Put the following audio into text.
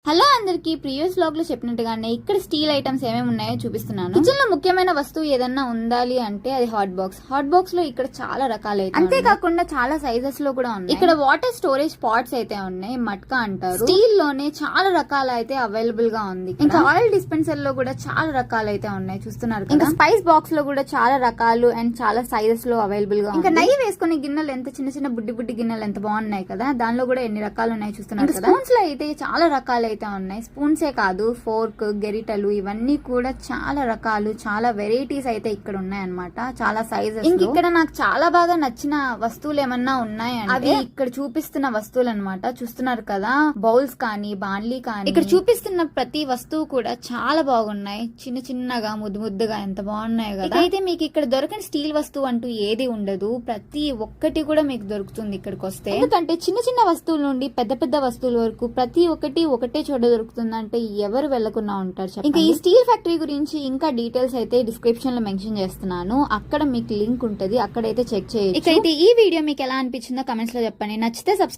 Hello అందరికి previous vlog లో చెప్పినట్టుగానే ఇక్కడ స్టీల్ ఐటమ్స్ ఏమేమి ఉన్నాయో చూపిస్తున్నాను. కిచెన్ లో ముఖ్యమైన వస్తువు ఏదన్నా ఉండాలి అంటే అది హాట్ బాక్స్. హాట్ బాక్స్ లో ఇక్కడ చాలా రకాలు అయితే అంతేకాకుండా చాలా సైజెస్ లో కూడా ఉన్నాయి. ఇక్కడ వాటర్ స్టోరేజ్ పాట్స్ అయితే ఉన్నాయి, మట్కా అంటారు. స్టీల్ లోనే చాలా రకాలు అయితే అవైలబుల్ గా ఉంది. ఇంకా ఆయిల్ డిస్పెన్సర్ లో కూడా చాలా రకాలు అయితే ఉన్నాయి, చూస్తున్నారు. ఇంకా స్పైస్ బాక్స్ లో కూడా చాలా రకాలు అండ్ చాలా సైజెస్ లో అవైలబుల్ గా. ఇంకా నెయ్యి వేసుకునే గిన్నెలు ఎంత చిన్న చిన్న బుడ్డి బుడ్డి గిన్నెలు ఎంత బాగున్నాయి కదా, దానిలో కూడా ఎన్ని రకాలు ఉన్నాయి చూస్తున్నారు కదా. స్పూన్స్ లో అయితే చాలా రకాలు అయితే ఉన్నాయి. స్పూన్సే కాదు, ఫోర్క్, గెరిటలు, ఇవన్నీ కూడా చాలా రకాలు, చాలా వెరైటీస్ అయితే ఇక్కడ ఉన్నాయి అన్నమాట. చాలా సైజెస్. ఇంక ఇక్కడ నాకు చాలా బాగా నచ్చిన వస్తువులు ఏమన్నా ఉన్నాయంటే అవి ఇక్కడ చూపిస్తున్న వస్తువులు అన్నమాట. చూస్తున్నారు కదా, బౌల్స్ కానీ బాన్లీ కానీ, ఇక్కడ చూపిస్తున్న ప్రతి వస్తువు కూడా చాలా బాగున్నాయి. చిన్న చిన్నగా ముద్దు ముద్దుగా ఎంత బాగున్నాయి కదా. అయితే మీకు ఇక్కడ దొరకని స్టీల్ వస్తువు అంటూ ఏది ఉండదు, ప్రతి ఒక్కటి కూడా మీకు దొరుకుతుంది ఇక్కడికి వస్తే. ఎందుకంటే చిన్న చిన్న వస్తువుల నుండి పెద్ద పెద్ద వస్తువుల వరకు ప్రతి ఒక్కటి ఒకటే చోట దొరుకుతుందంటే ఎవరు వెళ్లకుండా ఉంటారు. ఇంకా ఈ స్టీల్ ఫ్యాక్టరీ గురించి ఇంకా డీటెయిల్స్ అయితే డిస్క్రిప్షన్ లో మెన్షన్ చేస్తున్నాను, అక్కడ మీకు లింక్ ఉంటది, అక్కడైతే చెక్ చేయొచ్చు. ఇకైతే ఈ వీడియో మీకు ఎలా అనిపించిందో కమెంట్స్ లో చెప్పండి. నచ్చితే సబ్స్క్రైబ్